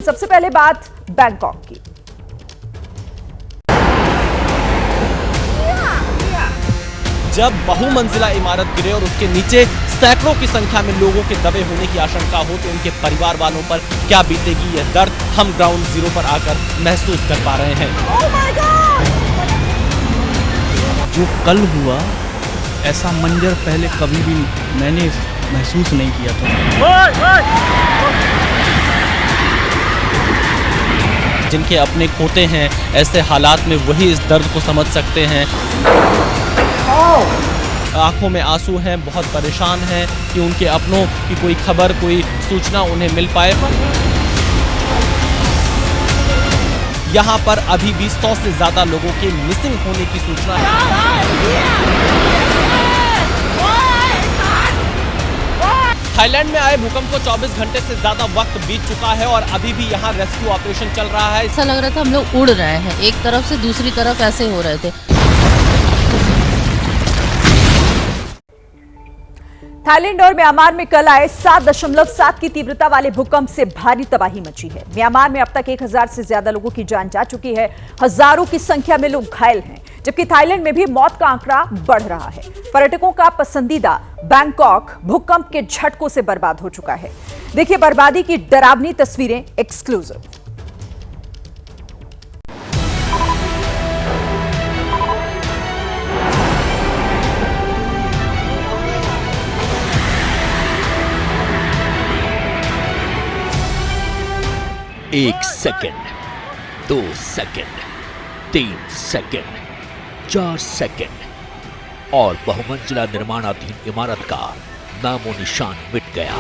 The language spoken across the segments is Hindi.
सबसे पहले बात बैंकॉक की। जब बहुमंजिला इमारत गिरे और उसके नीचे सैकड़ों की संख्या में लोगों के दबे होने की आशंका हो तो उनके परिवार वालों पर क्या बीतेगी, यह दर्द हम ग्राउंड जीरो पर आकर महसूस कर पा रहे हैं। जो कल हुआ ऐसा मंजर पहले कभी भी मैंने महसूस नहीं किया था। जिनके अपने खोते हैं, ऐसे हालात में वही इस दर्द को समझ सकते हैं। आंखों में आंसू हैं, बहुत परेशान हैं कि उनके अपनों की कोई खबर, कोई सूचना उन्हें मिल पाए। यहाँ पर अभी भी 100 से ज्यादा लोगों के मिसिंग होने की सूचना है। थाईलैंड में आए भूकंप को 24 घंटे से ज्यादा वक्त बीत चुका है और अभी भी यहाँ रेस्क्यू ऑपरेशन चल रहा है। ऐसा लग रहा था हम लोग उड़ रहे हैं, एक तरफ से दूसरी तरफ ऐसे हो रहे थे। थाईलैंड और म्यांमार में कल आए 7.7 की तीव्रता वाले भूकंप से भारी तबाही मची है। म्यांमार में अब तक 1000 से ज्यादा लोगों की जान जा चुकी है, हजारों की संख्या में लोग घायल हैं, जबकि थाईलैंड में भी मौत का आंकड़ा बढ़ रहा है। पर्यटकों का पसंदीदा बैंकॉक भूकंप के झटकों से बर्बाद हो चुका है। देखिए बर्बादी की डरावनी तस्वीरें एक्सक्लूसिव। एक सेकंड, 2 सेकंड, 3 सेकंड, 4 सेकंड और बहुमंजिला निर्माणाधीन इमारत का नामो निशान मिट गया।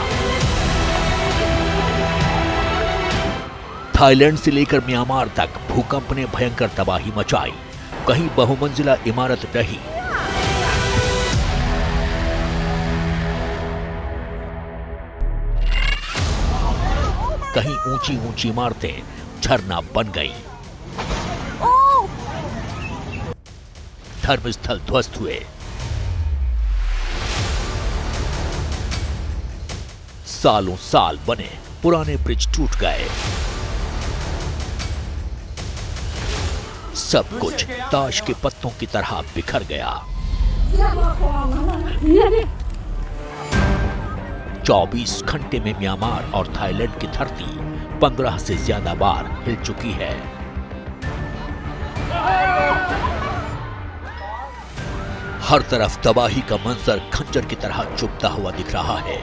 थाईलैंड से लेकर म्यांमार तक भूकंप ने भयंकर तबाही मचाई। कहीं बहुमंजिला इमारत रही, कहीं ऊंची ऊंची इमारतें झरना बन गईं। धर्मस्थल ध्वस्त हुए। सालों साल बने पुराने ब्रिज टूट गए। सब कुछ ताश के पत्तों की तरह बिखर गया। 24 घंटे में म्यांमार और थाईलैंड की धरती 15 से ज्यादा बार हिल चुकी है। हर तरफ तबाही का मंजर खंजर की तरह चुभता हुआ दिख रहा है।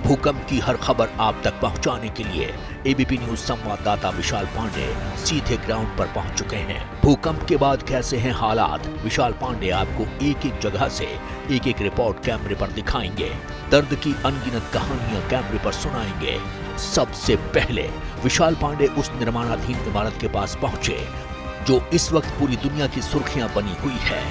भूकंप की हर खबर आप तक पहुंचाने के लिए एबीपी न्यूज संवाददाता विशाल पांडे सीधे ग्राउंड पर पहुंच चुके हैं। भूकंप के बाद कैसे हैं हालात, विशाल पांडे आपको एक एक जगह से एक एक रिपोर्ट कैमरे पर दिखाएंगे। दर्द की अनगिनत कहानियां कैमरे पर सुनाएंगे। सबसे पहले विशाल पांडे उस निर्माणाधीन इमारत के पास पहुंचे जो इस वक्त पूरी दुनिया की सुर्खियां बनी हुई है।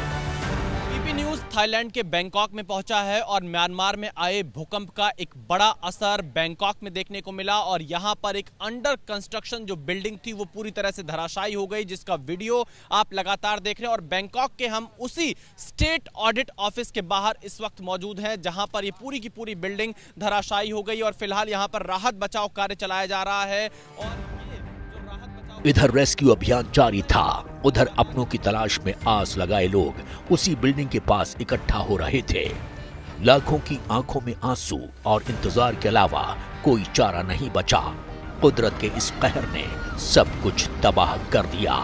एबीपी न्यूज थाईलैंड के बैंकॉक में पहुंचा है और म्यांमार में आए भूकंप का एक बड़ा असर बैंकॉक में देखने को मिला और यहां पर एक अंडर कंस्ट्रक्शन जो बिल्डिंग थी वो पूरी तरह से धराशायी हो गई, जिसका वीडियो आप लगातार देख रहे हैं। और बैंकॉक के हम उसी स्टेट ऑडिट ऑफिस के बाहर इस वक्त मौजूद हैं जहां पर ये पूरी की पूरी बिल्डिंग धराशायी हो गई और फिलहाल यहां पर राहत बचाव कार्य चलाया जा रहा है। और इधर रेस्क्यू अभियान जारी था, उधर अपनों की तलाश में आस लगाए लोग उसी बिल्डिंग के पास इकट्ठा हो रहे थे। लाखों की आंखों में आंसू और इंतजार के अलावा कोई चारा नहीं बचा। कुदरत के इस कहर ने सब कुछ तबाह कर दिया।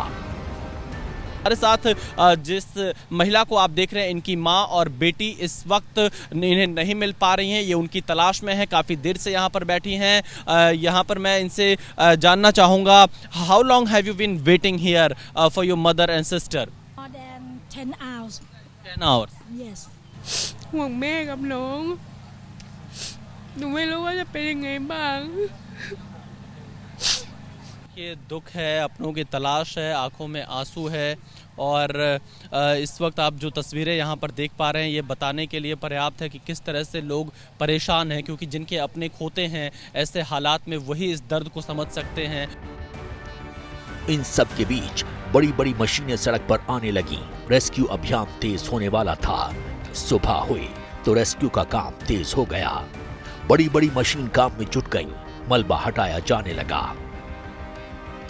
हमारे साथ जिस महिला को आप देख रहे हैं, इनकी माँ और बेटी इस वक्त इन्हें नहीं मिल पा रही हैं। ये उनकी तलाश में है, काफ़ी देर से यहाँ पर बैठी हैं। यहाँ पर मैं इनसे जानना चाहूँगा, how long have you been waiting here for your mother and sister? More than 10 hours. 10 hours. Yes. ห่วงแม่กับน้องหนูไม่รู้ว่าจะเป็นยังไงบ้าง ये दुख है, अपनों की तलाश है, आंखों में आंसू है और इस वक्त आप जो तस्वीरें यहाँ पर देख पा रहे हैं ये बताने के लिए पर्याप्त है कि किस तरह से लोग परेशान हैं, क्योंकि जिनके अपने खोते हैं ऐसे हालात में वही इस दर्द को समझ सकते हैं। इन सब के बीच बड़ी बड़ी मशीनें सड़क पर आने लगी। रेस्क्यू अभियान तेज होने वाला था। सुबह हुई तो रेस्क्यू का काम तेज हो गया। बड़ी बड़ी मशीन काम में जुट गई, मलबा हटाया जाने लगा।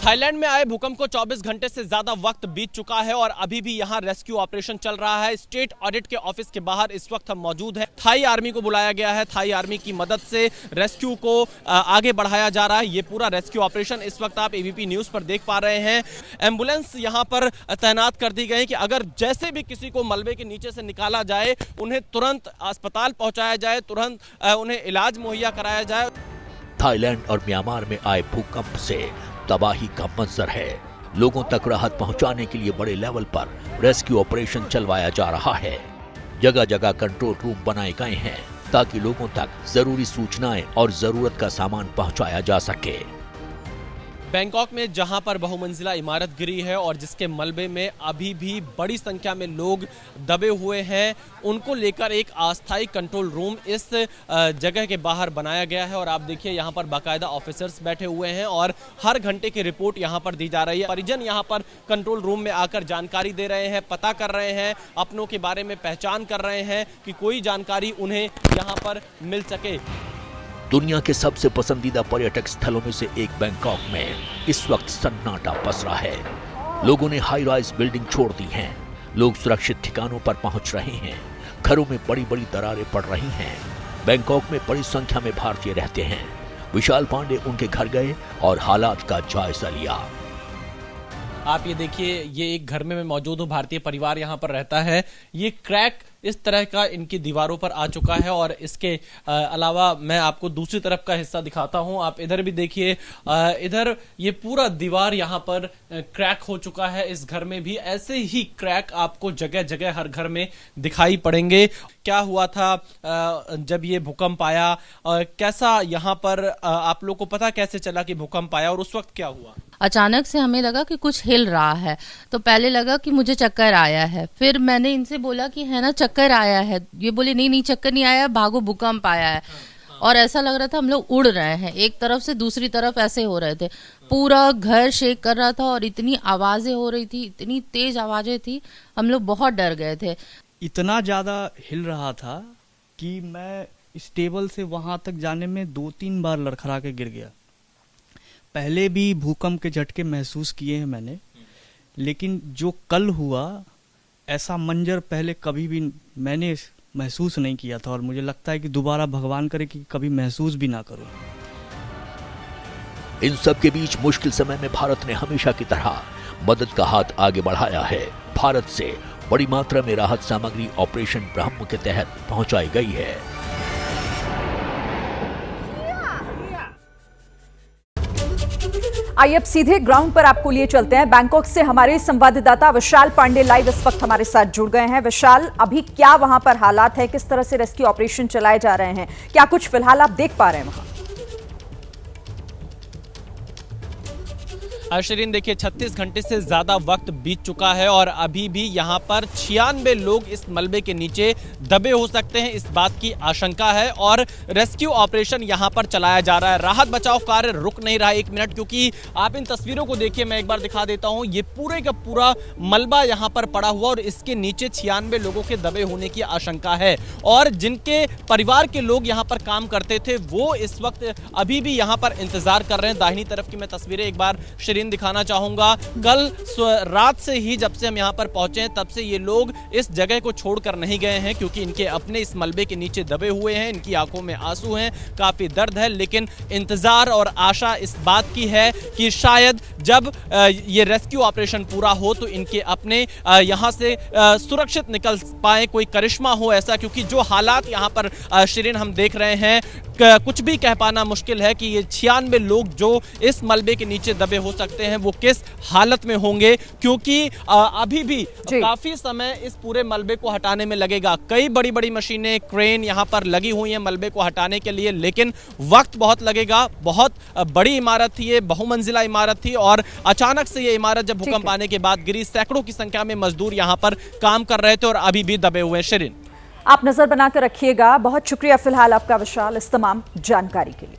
थाईलैंड में आए भूकंप को 24 घंटे से ज्यादा वक्त बीत चुका है और अभी भी यहां रेस्क्यू ऑपरेशन चल रहा है। स्टेट ऑडिट के ऑफिस के बाहर इस वक्त हम मौजूद हैं। थाई आर्मी को बुलाया गया है। थाई आर्मी की मदद से रेस्क्यू को आगे बढ़ाया जा रहा है। ये पूरा रेस्क्यू ऑपरेशन इस वक्त आप एबीपी न्यूज पर देख पा रहे हैं। एम्बुलेंस यहां पर तैनात कर दी गई कि अगर जैसे भी किसी को मलबे के नीचे से निकाला जाए, उन्हें तुरंत अस्पताल पहुंचाया जाए, तुरंत उन्हें इलाज मुहैया कराया जाए। थाईलैंड और म्यांमार में आए भूकंप से तबाही का मंजर है। लोगों तक राहत पहुंचाने के लिए बड़े लेवल पर रेस्क्यू ऑपरेशन चलवाया जा रहा है। जगह जगह कंट्रोल रूम बनाए गए हैं ताकि लोगों तक जरूरी सूचनाएं और जरूरत का सामान पहुंचाया जा सके। बैंकॉक में जहां पर बहुमंजिला इमारत गिरी है और जिसके मलबे में अभी भी बड़ी संख्या में लोग दबे हुए हैं, उनको लेकर एक अस्थायी कंट्रोल रूम इस जगह के बाहर बनाया गया है। और आप देखिए यहां पर बाकायदा ऑफिसर्स बैठे हुए हैं और हर घंटे की रिपोर्ट यहां पर दी जा रही है। परिजन यहां पर कंट्रोल रूम में आकर जानकारी दे रहे हैं, पता कर रहे हैं, अपनों के बारे में पहचान कर रहे हैं कि कोई जानकारी उन्हें यहां पर मिल सके। दुनिया के सबसे पसंदीदा पर्यटक स्थलों में से एक बैंकॉक में इस वक्त सन्नाटा पसरा है। लोगों ने हाई राइज बिल्डिंग छोड़ दी हैं। लोग सुरक्षित ठिकानों पर पहुंच रहे हैं। घरों में बड़ी बड़ी दरारें पड़ रही हैं। बैंकॉक में बड़ी संख्या में भारतीय रहते हैं। विशाल पांडे उनके घर गए और हालात का जायजा लिया। आप ये देखिए, ये एक घर में मैं मौजूद हूँ। भारतीय परिवार यहाँ पर रहता है। ये क्रैक इस तरह का इनकी दीवारों पर आ चुका है और इसके अलावा मैं आपको दूसरी तरफ का हिस्सा दिखाता हूँ। आप इधर भी देखिए, इधर ये पूरा दीवार यहाँ पर क्रैक हो चुका है। इस घर में भी ऐसे ही क्रैक आपको जगह जगह हर घर में दिखाई पड़ेंगे। क्या हुआ था जब ये भूकंप आया, कैसा यहाँ पर आप लोग को पता कैसे चला कि भूकंप आया और उस वक्त क्या हुआ? अचानक से हमें लगा कि कुछ हिल रहा है, तो पहले लगा कि मुझे चक्कर आया है। फिर मैंने इनसे बोला कि है ना चक्कर आया है। ये बोले नहीं चक्कर नहीं आया, भागो भूकंप आया है। और ऐसा लग रहा था हम लोग उड़ रहे हैं, एक तरफ से दूसरी तरफ ऐसे हो रहे थे। पूरा घर शेक कर रहा था और इतनी आवाजें हो रही थी, इतनी तेज आवाजें थी, हम लोग बहुत डर गए थे। इतना ज़्यादा हिल रहा था कि मैं इस टेबल से वहाँ तक जाने में 2-3 बार लड़खड़ा के गिर गया। पहले भी भूकंप के झटके महसूस किए हैं मैंने, लेकिन जो कल हुआ ऐसा मंजर पहले कभी भी मैंने महसूस नहीं किया था और मुझे लगता है कि दोबारा भगवान करे कि कभी महसूस भी ना करूं। इन सब के बीच मुश्किल समय में भारत ने हमेशा की तरह मदद का हाथ आगे बढ़ाया है। भारत से बड़ी मात्रा में राहत सामग्री ऑपरेशन ब्रह्म के तहत पहुंचाई गई है। आइए अब सीधे ग्राउंड पर आपको लिए चलते हैं। बैंकॉक से हमारे संवाददाता विशाल पांडे लाइव इस वक्त हमारे साथ जुड़ गए हैं। विशाल, अभी क्या वहां पर हालात है, किस तरह से रेस्क्यू ऑपरेशन चलाए जा रहे हैं, क्या कुछ फिलहाल आप देख पा रहे हैं वहां? शिरीन, देखिए 36 घंटे से ज्यादा वक्त बीत चुका है और अभी भी यहाँ पर 96 लोग इस मलबे के नीचे दबे हो सकते हैं, इस बात की आशंका है और रेस्क्यू ऑपरेशन यहाँ पर चलाया जा रहा है। राहत बचाव कार्य रुक नहीं रहा 1 मिनट, क्योंकि आप इन तस्वीरों को देखिए, मैं एक बार दिखा देता हूँ। ये पूरे का पूरा मलबा यहाँ पर पड़ा हुआ और इसके नीचे 96 लोगों के दबे होने की आशंका है और जिनके परिवार के लोग यहाँ पर काम करते थे वो इस वक्त अभी भी यहाँ पर इंतजार कर रहे हैं। दाहिनी तरफ की मैं तस्वीरें एक बार दिखाना चाहूंगा। कल रात से ही जब से हम यहां पर पहुंचे हैं तब से ये लोग इस जगह को छोड़कर नहीं गए हैं, क्योंकि इनके अपने इस मलबे के नीचे दबे हुए हैं। इनकी आंखों में आंसू हैं, काफी दर्द है, लेकिन इंतजार और आशा इस बात की है कि शायद जब ये रेस्क्यू ऑपरेशन पूरा हो तो इनके अपने यहां से सुरक्षित निकल पाए, कोई करिश्मा हो ऐसा, क्योंकि जो हालात यहां पर शिरीन हम देख रहे हैं, कुछ भी कह पाना मुश्किल है कि ये 96 लोग जो इस मलबे के नीचे दबे हो सकते हैं वो किस हालत में होंगे, क्योंकि अभी भी काफी समय इस पूरे मलबे को हटाने में लगेगा। कई बड़ी बड़ी मशीनें, क्रेन यहाँ पर लगी हुई हैं मलबे को हटाने के लिए, लेकिन वक्त बहुत लगेगा। बहुत बड़ी इमारत थी ये, बहुमंजिला इमारत थी और अचानक से ये इमारत जब भूकंप आने के बाद गिरी, सैकड़ों की संख्या में मजदूर यहाँ पर काम कर रहे थे और अभी भी दबे हुए हैं। शिरीन, आप नजर बनाकर रखिएगा। बहुत शुक्रिया फिलहाल आपका विशाल इस तमाम जानकारी के लिए।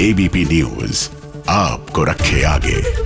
एबीपी न्यूज आपको रखे आगे।